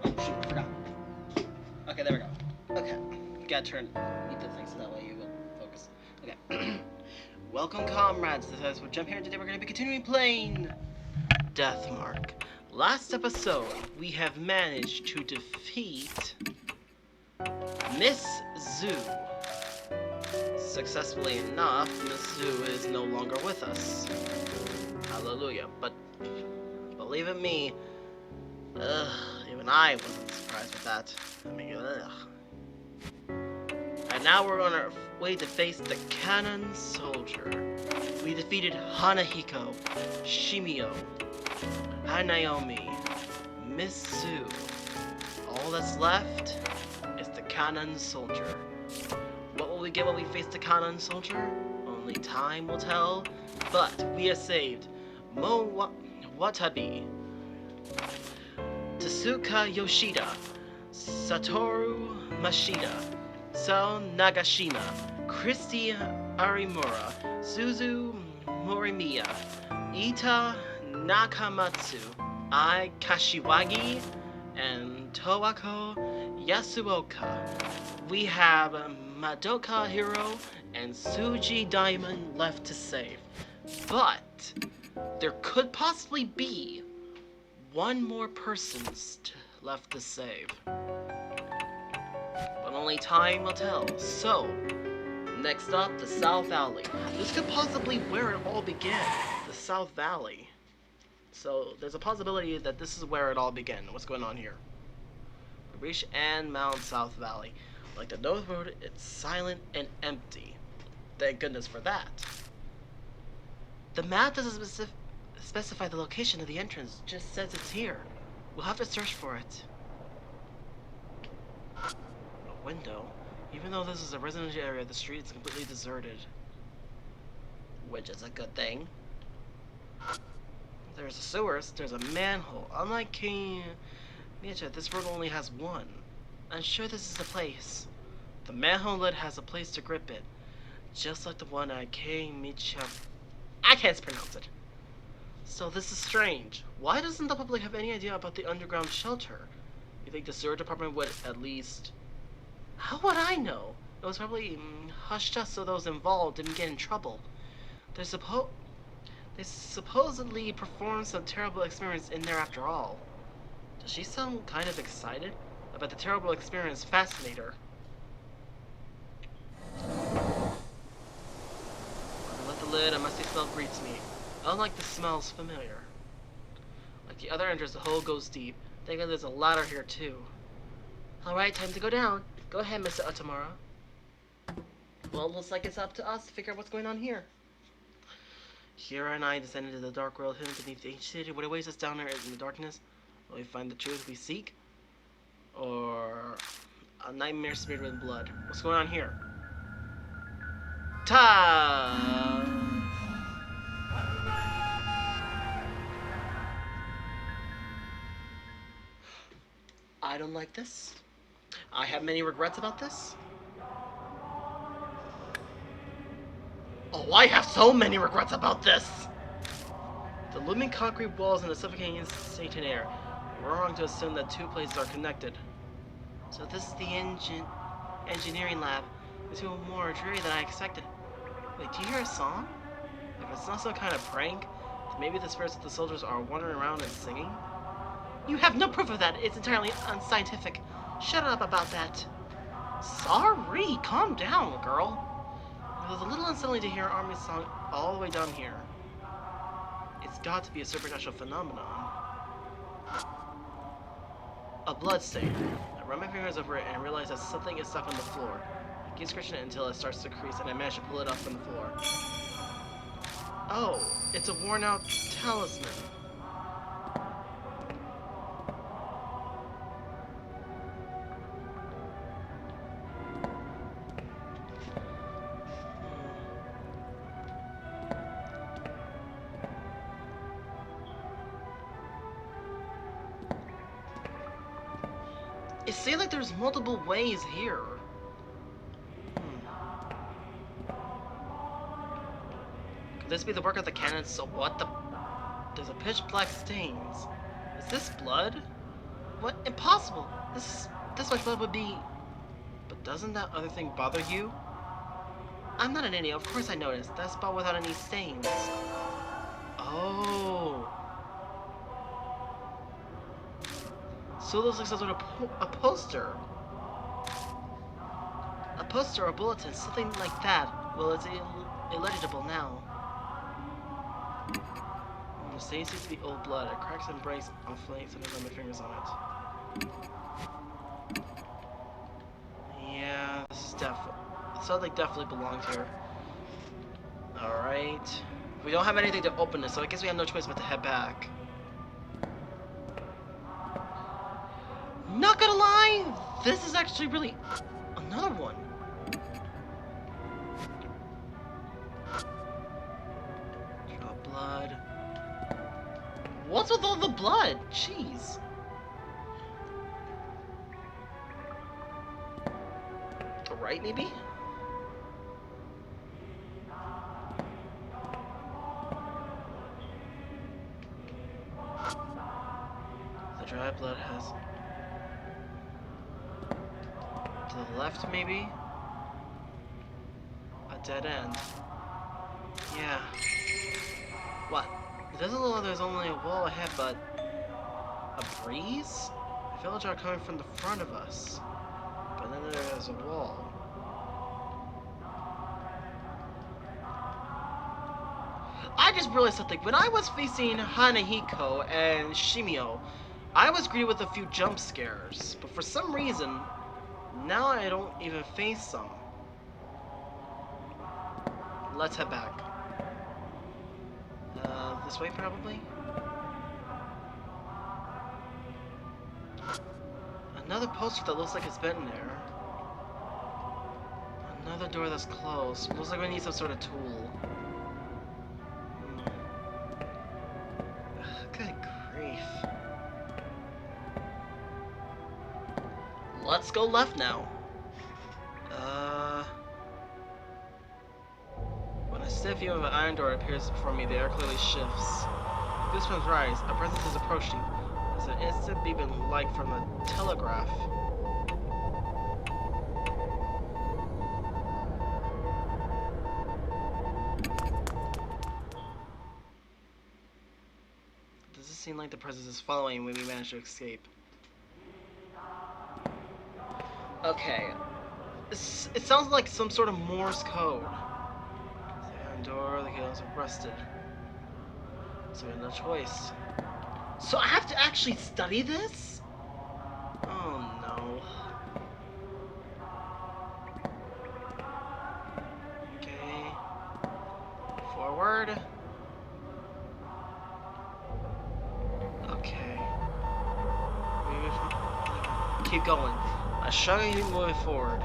Oh shoot, I forgot. Okay, there we go. Okay, you gotta eat the thing so that way you will focus. Okay. Welcome, comrades. This is IceWolfGem here, and today we're gonna be continuing playing Deathmark. Last episode, we have managed to defeat Miss Zoo. Successfully enough, Miss Zoo is no longer with us. Hallelujah. But believe it me, even I wasn't surprised with that. I mean, And now we're on our way to face the Cannon Soldier. We defeated Hanahiko, Shimi-o, Hanaomi, Miss Zoo. All that's left is the Cannon Soldier. What will we get when we face the Cannon Soldier? Only time will tell. But we have saved Watabi, Tsuka Yoshida, Satoru Mashida, Sao Nagashima, Christy Arimura, Suzu Morimiya, Ita Nakamatsu, Ai Kashiwagi, and Towako Yasuoka. We have Madoka Hiro and Suji Diamond left to save. But there could possibly be one more person left to save. But only time will tell. So, next up, the South Valley. This could possibly where it all began. The South Valley. So, there's a possibility that this is where it all began. What's going on here? We reach and Mount South Valley. Like the North Road, it's silent and empty. Thank goodness for that. The map doesn't specify the location of the entrance, just says it's here. We'll have to search for it. A window? Even though this is a residential area, the street is completely deserted. Which is a good thing. There's a sewers, there's a manhole. Unlike King Miacha, this road only has one. I'm sure this is the place. The manhole lid has a place to grip it. Just like the one at King Miacha. I can't pronounce it. So this is strange. Why doesn't the public have any idea about the underground shelter? You think the sewer department would at least... How would I know? It was probably hushed up so those involved didn't get in trouble. They supposedly performed some terrible experience in there after all. Does she sound kind of excited? About the terrible experience fascinate her. I lift the lid, a musty smell greets me. I don't like the smells familiar. Like the other entrance, the hole goes deep. Thank God there's a ladder here too. Alright, time to go down. Go ahead, Mr. Otamura. Well, looks like it's up to us to figure out what's going on here. Kira and I descend into the dark world hidden beneath the ancient city. What awaits us down there in the darkness? Will we find the truth we seek? Or a nightmare smeared with blood? What's going on here? Ta! I don't like this. I have many regrets about this. Oh, I have so many regrets about this! The looming concrete walls and the suffocating Satan air. We're wrong to assume that two places are connected. So this is the engineering lab. It's even more dreary than I expected. Wait, do you hear a song? If it's not some kind of prank, then maybe the spirits of the soldiers are wandering around and singing? You have no proof of that. It's entirely unscientific. Shut up about that. Sorry, calm down, girl. It was a little unsettling to hear Army's song all the way down here. It's got to be a supernatural phenomenon. A blood stain. I run my fingers over it and realize that something is stuck on the floor. I keep scratching it until it starts to crease and I manage to pull it off from the floor. Oh, it's a worn out talisman. It seems like there's multiple ways here. Could this be the work of the cannons? So what the... There's a pitch black stains. Is this blood? What? Impossible! This much blood would be... But doesn't that other thing bother you? I'm not an idiot, of course I noticed. That spot without any stains. Oh. So those looks like sort of a poster. A poster or a bulletin, something like that. Well, it's illegible now. The stain seems to be old blood. It cracks and breaks on flakes and there's my fingers on it. Yeah, this is definitely... It sounds like definitely belongs here. Alright. We don't have anything to open this, so I guess we have no choice but to head back. Not gonna lie, this is actually really... Another one. Drop blood. What's with all the blood? Jeez. Right, maybe? The dry blood has... To the left, maybe? A dead end. Yeah. What? It doesn't look like there's only a wall ahead, but... A breeze? The villagers are coming from the front of us. But then there's a wall. I just realized something. When I was facing Hanahiko and shimi-o, I was greeted with a few jump scares. But for some reason, now I don't even face some. Let's head back. This way probably? Another poster that looks like it's been there. Another door that's closed. Looks like we need some sort of tool. Good grief. Let's go left now. When a stiff view of an iron door appears before me, the air clearly shifts. Goosebumps rise. A presence is approaching. There's an instant beeping like from a telegraph. Does it seem like the presence is following when we manage to escape? Okay. It sounds like some sort of Morse code. The iron door, the gills are rusted. So we have no choice. So I have to actually study this? Oh no. Okay. Forward. Okay. Keep going. I shrug and keep moving forward.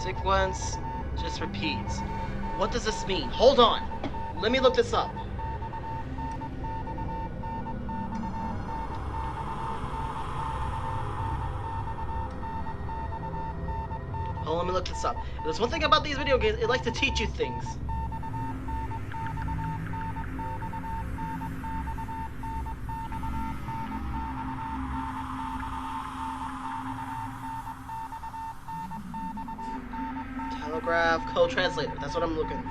Sequence just repeats. What does this mean? Hold on. Let me look this up. Oh, let me look this up. There's one thing about these video games, it likes to teach you things. Telegraph code translator. That's what I'm looking.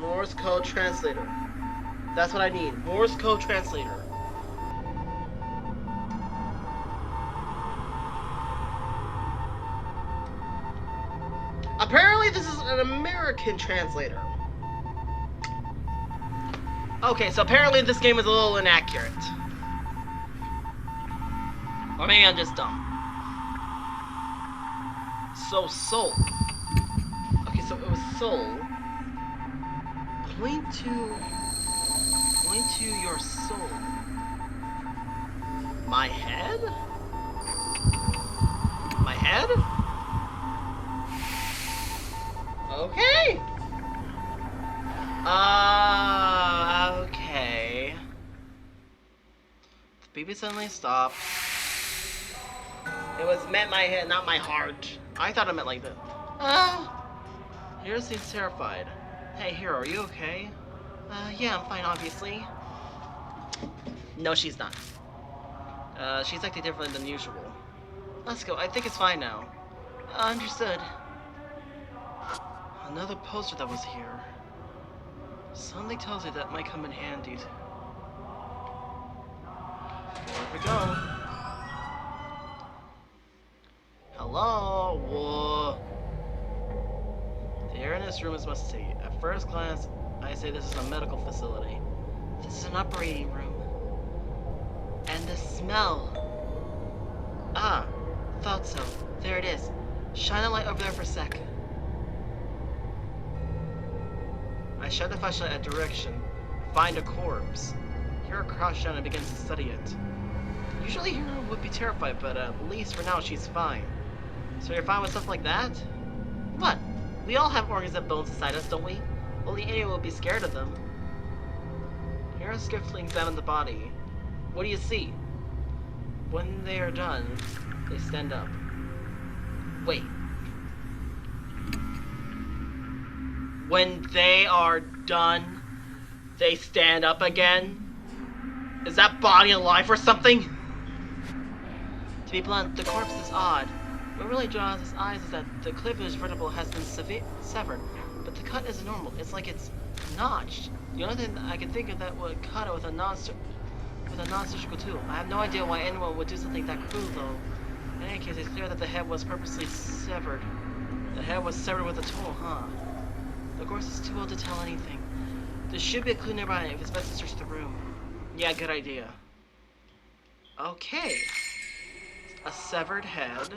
Morse code translator. That's what I need. Morse code translator. Apparently this is an American translator. Okay, so apparently this game is a little inaccurate. Or maybe I'm just dumb. So, soul. Okay, so it was soul. Point to your soul. My head? My head? Okay. Okay. baby suddenly stopped. It was meant my head, not my heart. I thought it meant like that. Hero seems terrified. Hey, Hero, are you okay? Yeah, I'm fine, obviously. No, she's not. She's acting differently than usual. Let's go. I think it's fine now. Understood. Another poster that was here. Something tells me that might come in handy. Here we go. Hello? Whoa. The air in this room is musty. At first glance, I say this is a medical facility. This is an operating room. And the smell. Ah, thought so. There it is. Shine a light over there for a sec. I shine the flashlight at direction. Find a corpse. Hero crouched down and begins to study it. Usually Hero would be terrified, but at least for now she's fine. So you're fine with stuff like that? What? We all have organs and bones inside us, don't we? Only anyone would be scared of them. Hero swiftly examined the body. What do you see? When they are done, they stand up. Wait. When they are done, they stand up again? Is that body alive or something? To be blunt, the corpse is odd. What really draws his eyes is that the cleavage vertebral has been severed, but the cut is normal. It's like it's notched. The only thing that I can think of that would cut it with a non-surgical tool. I have no idea why anyone would do something that cruel, though. In any case, it's clear that the head was purposely severed. The head was severed with a tool, huh? The corpse is too old to tell anything. There should be a clue nearby if it's best to search the room. Yeah, good idea. Okay. A severed head.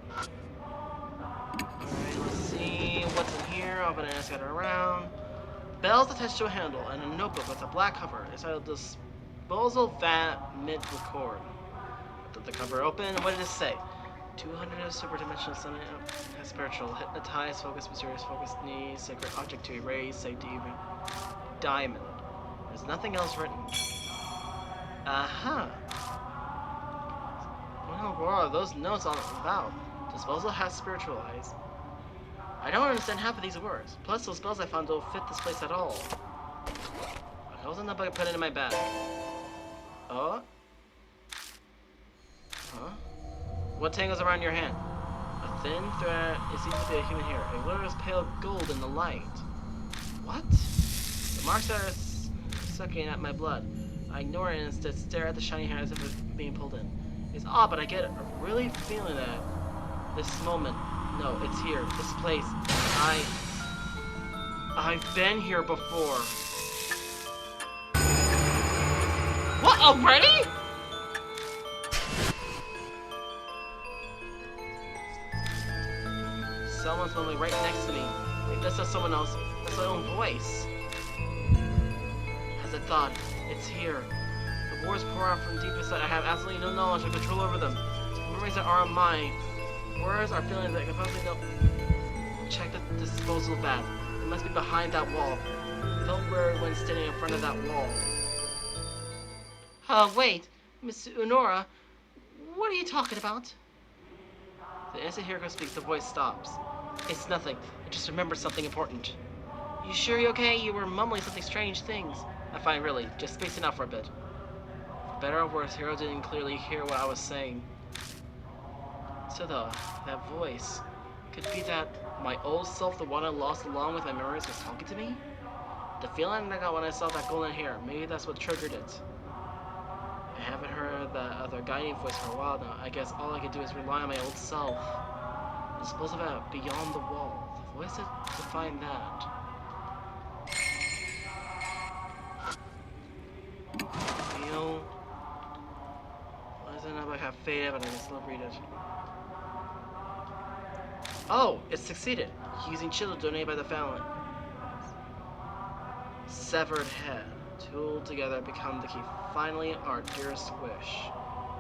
Alright, let's see what's in here. Open it and scatter around. Bells attached to a handle and a notebook with a black cover. It's titled Disposal Vat Mint Record. Put the cover open. What did it say? 200 superdimensional summon spiritual, hypnotize, focus, mysterious, focus, need, sacred object to erase, safety, diamond. There's nothing else written. Aha. What in the world are those notes all about? Disposal has spiritual eyes. I don't understand half of these words. Plus, those spells I found don't fit this place at all. I close the notebook and put it in my bag. Oh? Huh? What tangles around your hand? A thin thread. It seems to be a human hair. It glitters pale gold in the light. What? The marks are sucking at my blood. I ignore it and instead stare at the shiny hair as if it's being pulled in. It's odd, but I get it. I'm really feeling that. This moment. No, it's here. This place. I've been here before. What? Already? Someone's literally right next to me. Like this is someone else. That's my own voice. As I thought, it's here. The words pour out from deep inside. I have absolutely no knowledge or control over them. Memories that aren't mine. Words are feelings that I can possibly know. Check the disposal vat. It must be behind that wall. I felt weird when standing in front of that wall. Wait, Miss Unora, what are you talking about? The instant Hiroko speaks, the voice stops. It's nothing. I just remembered something important. You sure you're okay? You were mumbling something strange things. I'm fine, really. Just spacing out for a bit. For better or worse, Hiro didn't clearly hear what I was saying. So though, that voice, could it be that my old self, the one I lost along with my memories, was talking to me? The feeling I got when I saw that golden hair, maybe that's what triggered it. I haven't heard that other guiding voice for a while now. I guess all I can do is rely on my old self. Dispose of it beyond the wall. The voice to find that. Feel. Why does it not like have faded, but I can still read it? Oh, it succeeded. Using Chilo donated by the family. Severed head. Two together become the key. Finally, our dearest wish.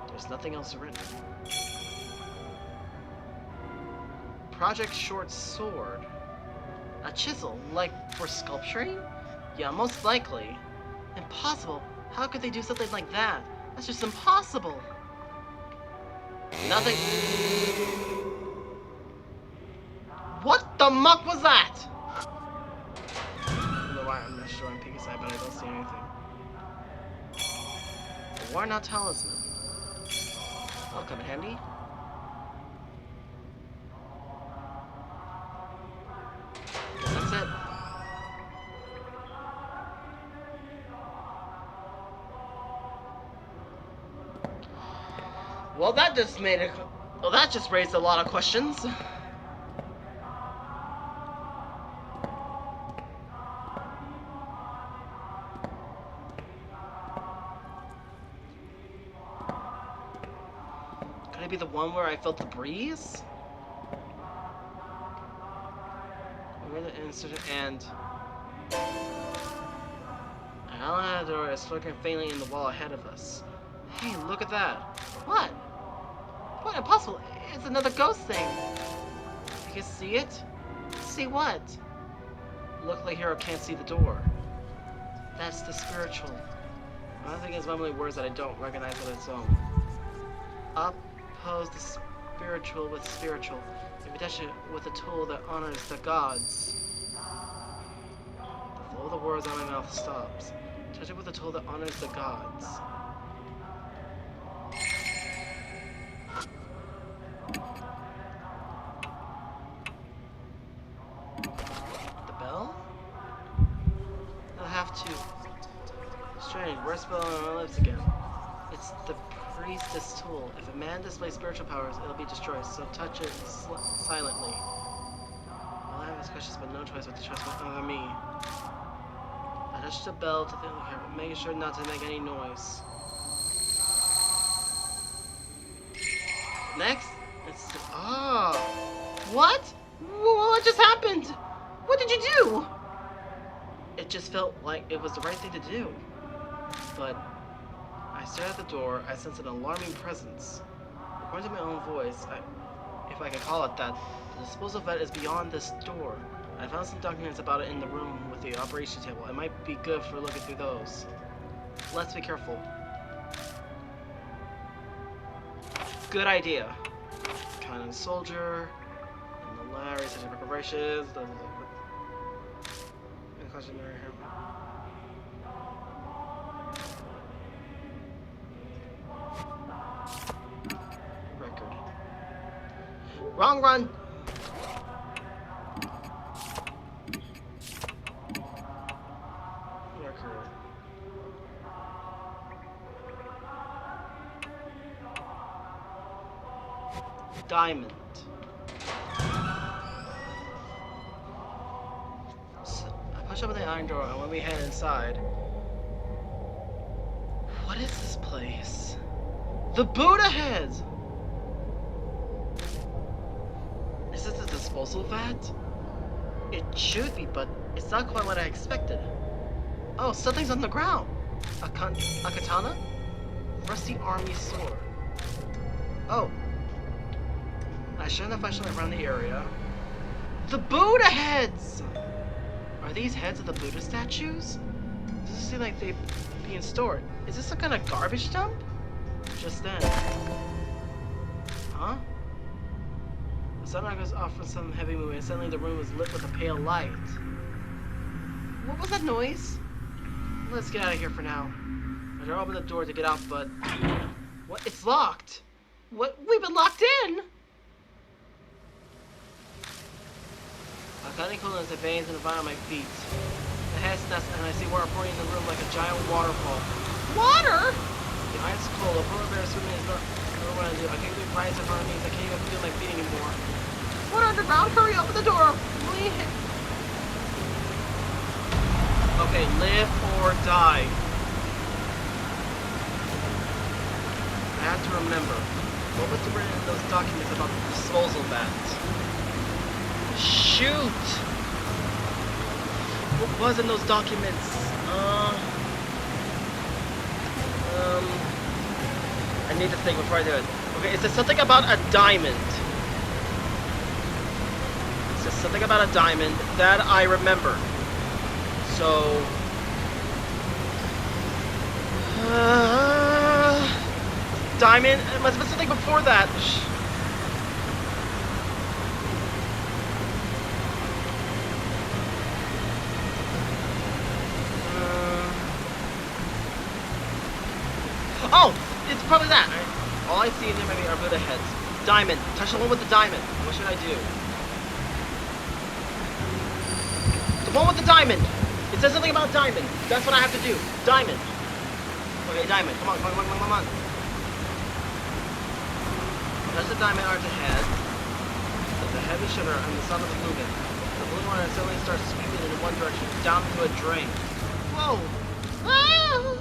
There's nothing else written. Project Short Sword. A chisel, like for sculpturing? Yeah, most likely. Impossible? How could they do something like that? That's just impossible. Nothing. What the muck was that? I don't know why, I'm not sure on Piggy's side, but I don't see anything. Why not talisman? That'll come in handy. Guess that's it. Well, that just made it. Well, that just raised a lot of questions. Could it be the one where I felt the breeze? And Alador is lurking faintly in the wall ahead of us. Hey, look at that. What? What? Impossible. It's another ghost thing. You can see it? See what? Look like Hero can't see the door. That's the spiritual. Another thing is mumbling words that I don't recognize on its own. Oppose the spiritual with spiritual. If you touch it with a tool that honors the gods. The flow of the words out of my mouth stops. Touch it with a tool that honors the gods. The bell? I'll have to. Strange, where's the bell on my lips again? It's the priestess tool. If a man displays spiritual powers, it'll be destroyed, so touch it silently. All I have is questions, but no choice but to trust me. I touched the bell to think here, but making sure not to make any noise. Next, it's what? What just happened? What did you do? It just felt like it was the right thing to do. But I stared at the door. I sensed an alarming presence. According to my own voice, if I can call it that, the disposal vet is beyond this door. I found some documents about it in the room with the operation table. It might be good for looking through those. Let's be careful. Good idea. Kind of soldier. And the lab, research and preparations. Record. Wrong run! Record. Diamond. So, I push open the iron door, and when we head inside... What is this place? The Buddha heads! Is this a disposal vat? It should be, but it's not quite what I expected. Oh, something's on the ground! A katana? Rusty army sword. Oh. I shouldn't have flashlight around the area. The Buddha heads! Are these heads of the Buddha statues? Does it seem like they're being stored? Is this some kind of garbage dump? Just then. Huh? The sunlight goes off from some heavy movement, and suddenly the room was lit with a pale light. What was that noise? Let's get out of here for now. I try to open the door to get out, but... What? It's locked! What? We've been locked in! A cutting cool as the veins and the vine on my feet. The head snaps and I see water pouring in the room like a giant waterfall. Water?! The ice cold, a polar bear swimming is not what I do. I can't do price in front of me, I can't even feel my feet anymore. What underground? Hurry, open the door! Okay, live or die. I have to remember. What was written in those documents about the disposal vat? Shoot! What was in those documents? I need to think before I do it. Okay, it says something about a diamond. It says something about a diamond that I remember. So Diamond? It must have been something before that. Oh! It's probably that! All I see in there maybe are Buddha heads. Diamond! Touch the one with the diamond! What should I do? The one with the diamond! It says something about diamond! That's what I have to do! Diamond! Okay, diamond. Come on, come on, come on, come on. Touch the diamond arch ahead. There's a heavy shudder and the sound of the movement. The blue line suddenly starts sweeping in one direction, down to a drain. Whoa! Ah!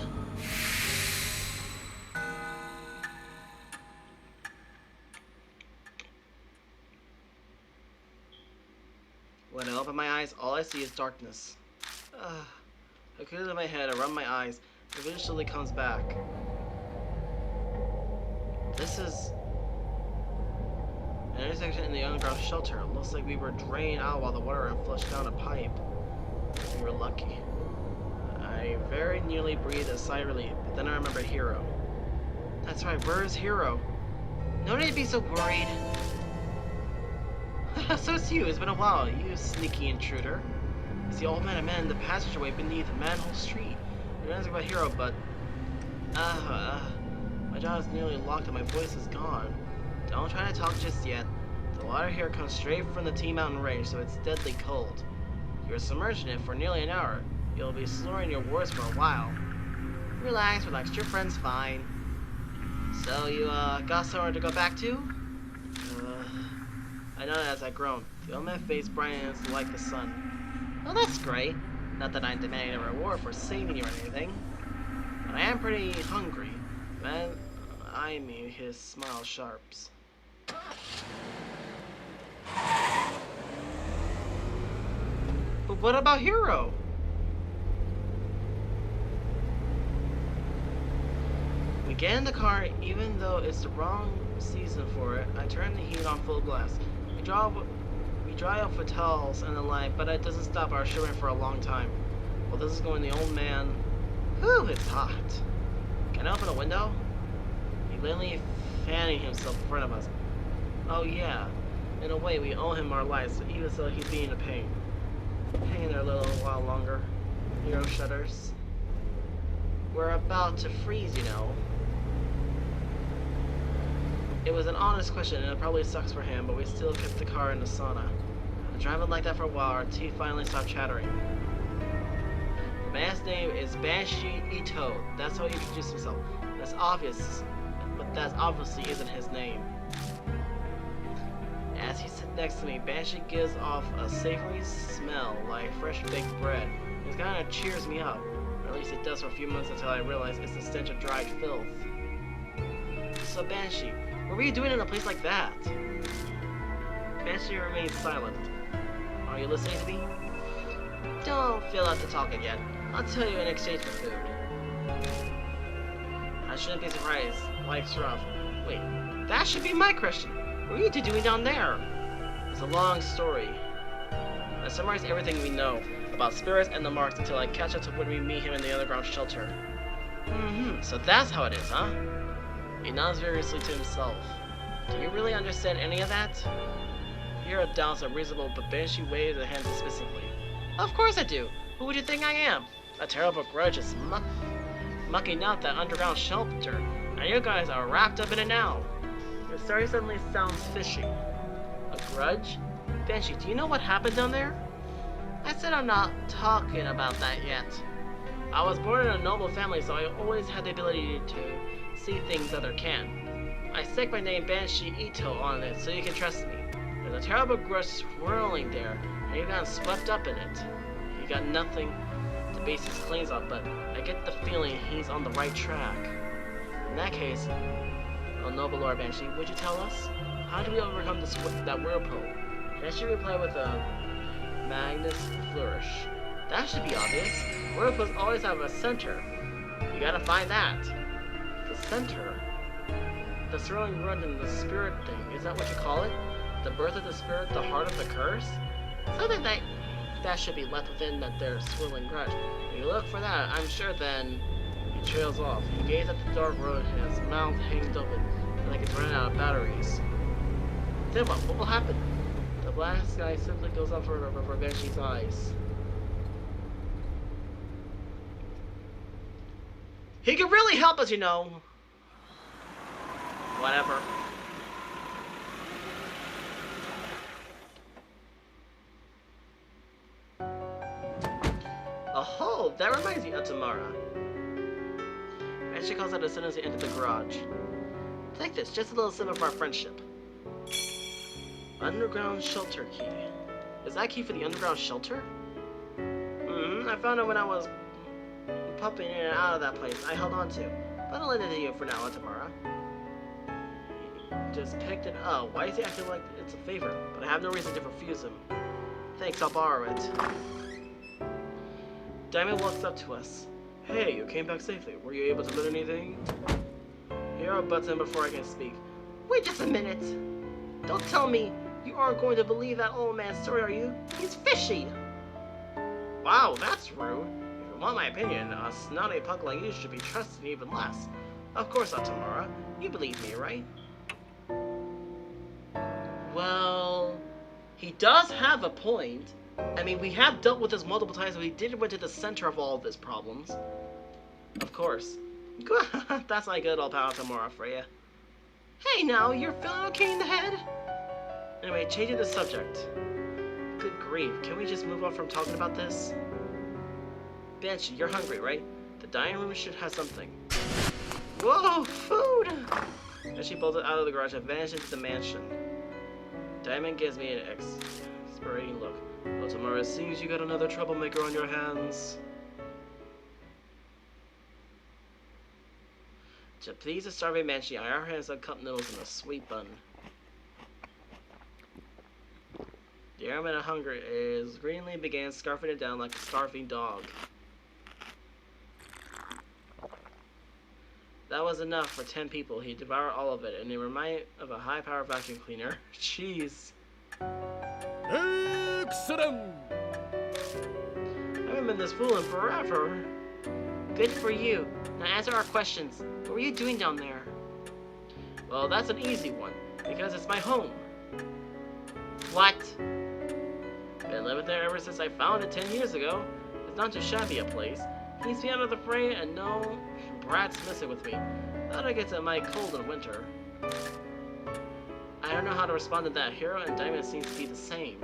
When I open my eyes, all I see is darkness. I clear my head, I rub my eyes. The vision slowly comes back. This is an intersection in the underground shelter. It looks like we were drained out while the water ran flushed down a pipe. We were lucky. I very nearly breathed a sigh of relief, but then I remembered Hero. That's right, where is Hero? No need to be so worried. So it's you, it's been a while, you sneaky intruder. It's the old man and man in the passageway beneath Manhole Street. You're asking about Hero, but... my jaw is nearly locked and my voice is gone. Don't try to talk just yet. The water here comes straight from the T-Mountain range, so it's deadly cold. You're submerged in it for nearly an hour. You'll be slurring your words for a while. Relax, your friend's fine. So you, got somewhere to go back to? I nodded as I groaned. The old man's face brightens like the sun. Well, that's great. Not that I'm demanding a reward for saving you or anything. But I am pretty hungry. Man, I mean, his smile sharps. But what about Hero? We get in the car, even though it's the wrong season for it. I turn the heat on full blast. We dry up with towels and the like, but it doesn't stop our shivering for a long time. Well, this is going the old man. Whew, it's hot. Can I open a window? He's literally fanning himself in front of us. Oh yeah, in a way we owe him our lives, even so he's being a pain. Hang in there a little while longer. Hero shudders. We're about to freeze, you know. It was an honest question, and it probably sucks for him, but we still kept the car in the sauna. Driving like that for a while, our teeth finally stopped chattering. The man's name is Banshee Ito. That's how he introduced himself. That's obvious, but that obviously isn't his name. As he sits next to me, Banshee gives off a savory smell like fresh baked bread. It kind of cheers me up, or at least it does for a few months until I realize it's the stench of dried filth. So Banshee, what were you doing in a place like that? Banshee remains silent. Are you listening to me? Don't feel like to talk again. I'll tell you in exchange for food. I shouldn't be surprised. Life's rough. Wait, that should be my question. What are you two doing down there? It's a long story. I summarize everything we know about spirits and the marks until I catch up to when we meet him in the underground shelter. So that's how it is, huh? He nods seriously to himself. Do you really understand any of that? Your doubts are reasonable, but Banshee waves a hand dismissively. Of course I do. Who would you think I am? A terrible grudge is mucking out that underground shelter, and you guys are wrapped up in it now. Your story suddenly sounds fishy. A grudge? Banshee, do you know what happened down there? I said I'm not talking about that yet. I was born in a noble family, so I always had the ability to see things others can't. I stick my name Banshee Ito on it so you can trust me. There's a terrible grudge swirling there, and you got swept up in it. You got nothing to base his claims on, but I get the feeling he's on the right track. In that case, oh noble Lord Banshee, would you tell us? How do we overcome that whirlpool? Banshee replied with a Magnus flourish. That should be obvious. Whirlpools always have a center. You gotta find that. The center? The swirling run in the spirit thing, is that what you call it? The birth of the spirit, the heart of the curse? Something that should be left within that there swirling grudge. If you look for that, I'm sure then He trails off. He gazes at the dark road and his mouth hangs open, like it's running out of batteries. Then what will happen? The black sky simply goes up for Banshee's eyes. He could really help us, you know. Whatever. Oh, that reminds me of Tamara. Banshee calls out as soon as he enters the garage. Take this, just a little symbol of our friendship. Underground shelter key. Is that key for the underground shelter? I found it when I was popping in and out of that place. I held on to. But I'll lend it to you for now, Tamara. He just picked it up. Why is he acting like it's a favor? But I have no reason to refuse him. Thanks, I'll borrow it. Diamond walks up to us. Hey, you came back safely. Were you able to learn anything? Hero butts in before I can speak. Wait just a minute. Don't tell me you aren't going to believe that old man's story, are you? He's fishy. Wow, that's rude. If you want my opinion, a snotty punk like you should be trusted even less. Of course not, Tamara. You believe me, right? Well, he does have a point. I mean, we have dealt with this multiple times, but we did went to the center of all of these problems. Of course. That's my good old pal Tamara for you. Hey now, you're feeling okay in the head? Anyway, changing the subject. Good grief, can we just move on from talking about this? Banshee, you're hungry, right? The dining room should have something. Whoa, food! As she bolted out of the garage and vanished into the mansion. Diamond gives me an exasperating look. Well, Tamara, it seems you got another troublemaker on your hands. To please the starving Banshee, I offer him some cup noodles and a sweet bun. The airman of hunger is greenly began scarfing it down like a starving dog. That was enough for 10 people. He devoured all of it, and it reminded of a high-powered vacuum cleaner. Jeez. Excellent! I haven't been this fooling forever. Good for you. Now answer our questions. What were you doing down there? Well, that's an easy one, because it's my home. What? Been living there ever since I found it 10 years ago. It's not too shabby a place. Keeps me out of the fray and no brats messing with me. Thought I get to my cold in winter. I don't know how to respond to that. Hero and Diamond seems to be the same.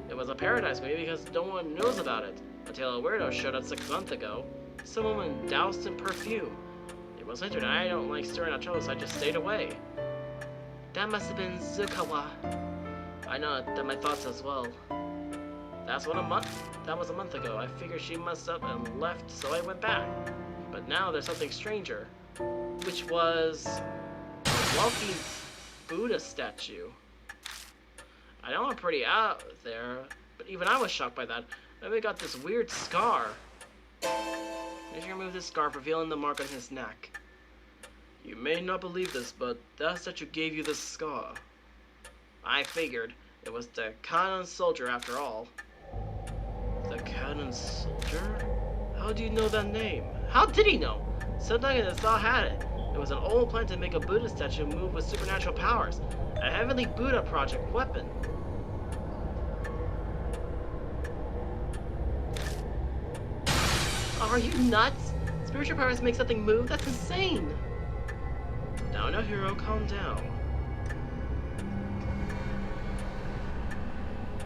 It was a paradise maybe because no one knows about it until a weirdo showed up 6 months ago. Some woman doused in perfume. It was winter and I don't like stirring up trouble, so I just stayed away. That must have been Zukawa. I know that my thoughts as well. That was a month ago. I figured she must have and left, so I went back. But now there's something stranger, which was a walking Buddha statue. I know I'm pretty out there, but even I was shocked by that. Maybe got this weird scar. If you remove this scarf, revealing the mark on his neck. You may not believe this, but that statue gave you this scar. I figured. It was the Cannon Soldier after all. The Cannon Soldier? How do you know that name? How did he know? Something in the saw had it. It was an old plan to make a Buddha statue move with supernatural powers. A heavenly Buddha project weapon. Are you nuts? Spiritual powers make something move? That's insane! Now, hero, calm down.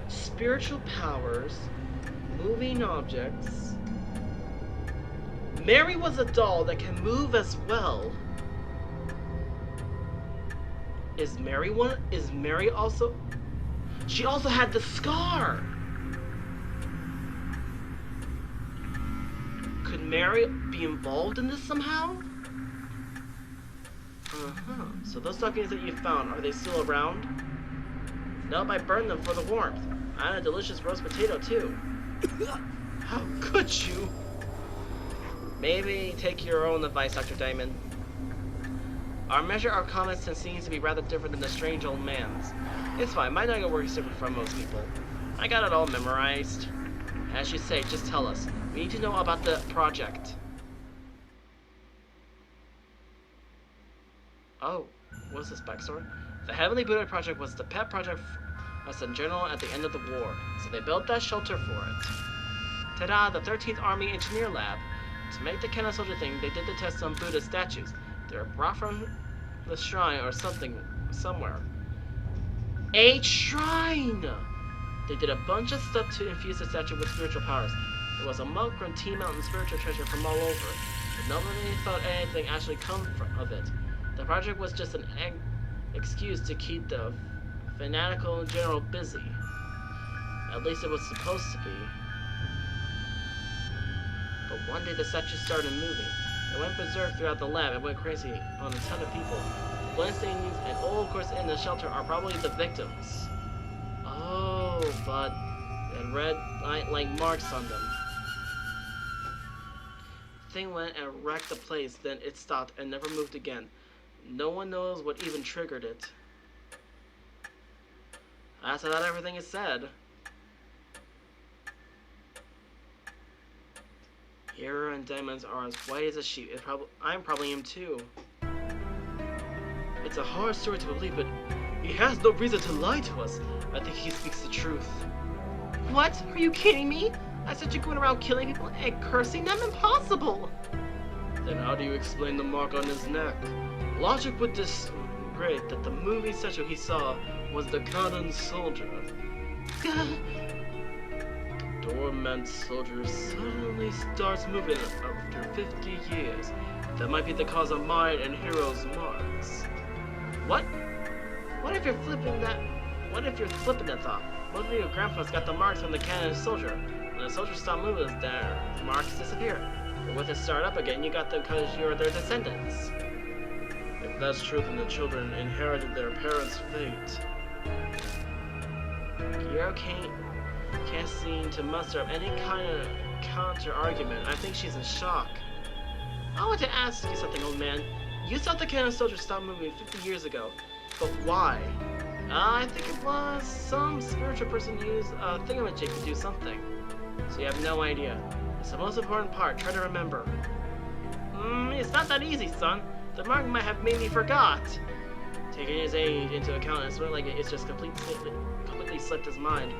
Spiritual powers, moving objects. Mary was a doll that can move as well. Is Mary one? Is Mary also? She also had the scar. Could Mary be involved in this somehow? So those documents that you found, are they still around? Nope, I burned them for the warmth. I had a delicious roast potato too. How could you? Maybe take your own advice, Dr. Diamond. Our measure of common sense seems to be rather different than the strange old man's. It's fine, my knowledge works different from most people. I got it all memorized. As you say, just tell us. We need to know about the project. Oh, what's this backstory? The Heavenly Buddha Project was the pet project of some general at the end of the war, so they built that shelter for it. Ta-da, the 13th Army Engineer Lab. To make the cannon soldier thing, they did the test on Buddha statues. They were brought from the shrine or something, somewhere. A shrine! They did a bunch of stuff to infuse the statue with spiritual powers. There was a monk from Tea Mountain spiritual treasure from all over, but nobody thought anything actually come of it. The project was just an excuse to keep the fanatical general busy. At least it was supposed to be. But one day the statue started moving. It went berserk throughout the lab and went crazy on a ton of people. The bloodstains and all, of course, in the shelter are probably the victims. Oh, but they had red like marks on them. The thing went and wrecked the place, then it stopped and never moved again. No one knows what even triggered it. That's about everything is said. Hero and diamonds are as white as a sheet. I probably am too. It's a hard story to believe, but he has no reason to lie to us. I think he speaks the truth. What? Are you kidding me? I said you're going around killing people and cursing them? Impossible! Then how do you explain the mark on his neck? Logic would disagree that the movie statue he saw was the cannon soldier. Dormant soldier suddenly starts moving after 50 years. That might be the cause of mine and Hero's marks. What? What if you're flipping that thought? What if your grandpa's got the marks from the cannon soldier? When the soldier stopped moving, their marks disappear. But with it start up again, you got them because you're their descendants. If that's true, then the children inherited their parents' fate. Hero can't seem to muster up any kind of counter-argument. I think she's in shock. I want to ask you something, old man. You saw the cannon soldier stop moving 50 years ago, but why? I think it was some spiritual person used a thingamajig to do something. So you have no idea. It's the most important part. Try to remember. It's not that easy, son. The mark might have made me forgot. Taking his age into account, it's sort of like it's just completely slipped his mind.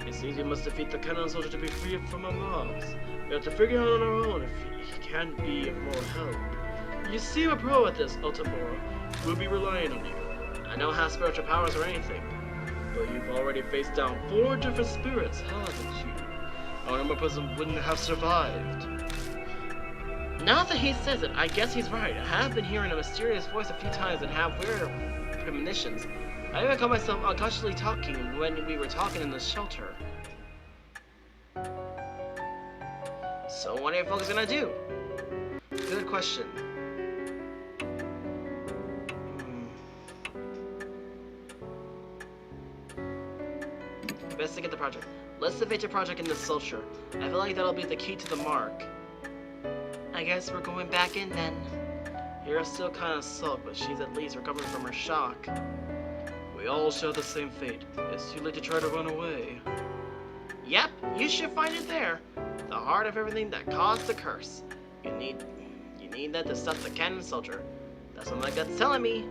It seems we must defeat the cannon soldier to be free from our mobs. We have to figure it out on our own if he can't be of more help. You seem a pro at this, Otamura. We'll be relying on you. I don't have spiritual powers or anything, but you've already faced down 4 different spirits, haven't you? A normal person wouldn't have survived. Now that he says it, I guess he's right. I have been hearing a mysterious voice a few times and have weird premonitions. I even caught myself unconsciously talking when we were talking in the shelter. So what are you folks gonna do? Good question. Investigate the project. Let's evade your project in the shelter. I feel like that'll be the key to the mark. I guess we're going back in then. Hero's still kind of sulked, but she's at least recovering from her shock. We all share the same fate. It's too late to try to run away. Yep, you should find it there. The heart of everything that caused the curse. You need that to stop the cannon soldier. That's what my gut's telling me.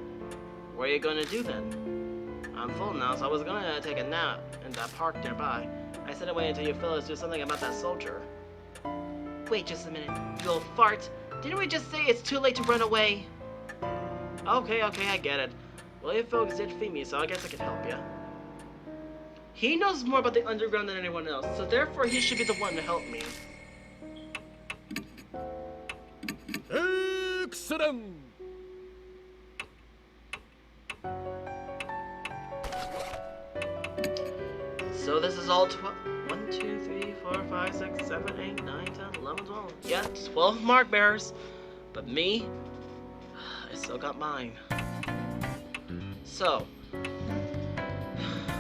What are you gonna do then? I'm full now, so I was gonna take a nap in that park nearby. I said away until you fellas do something about that soldier. Wait just a minute, you old fart. Didn't we just say it's too late to run away? Okay, I get it. Well, you folks did feed me, so I guess I can help you. He knows more about the underground than anyone else, so therefore he should be the one to help me. Excellent! So this is all 1, 2, 3, 4, 5, 6, 7, 8, 9, 10, 11, 12. Yeah, 12 mark bearers. But me, I still got mine. So,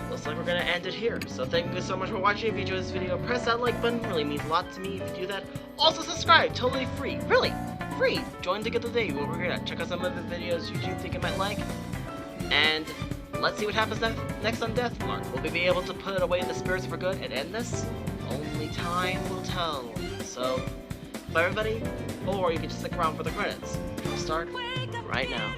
looks like we're gonna end it here. So thank you so much for watching. If you enjoyed this video, press that like button. It really means a lot to me if you do that. Also subscribe, totally free. Really, free. Join to get the day. You won't regret it. Check out some of the videos you think you might like. And let's see what happens next on Deathmark. Will we be able to put away the spirits for good and end this? Only time will tell. So, bye everybody, or you can just stick around for the credits. I'll start right now.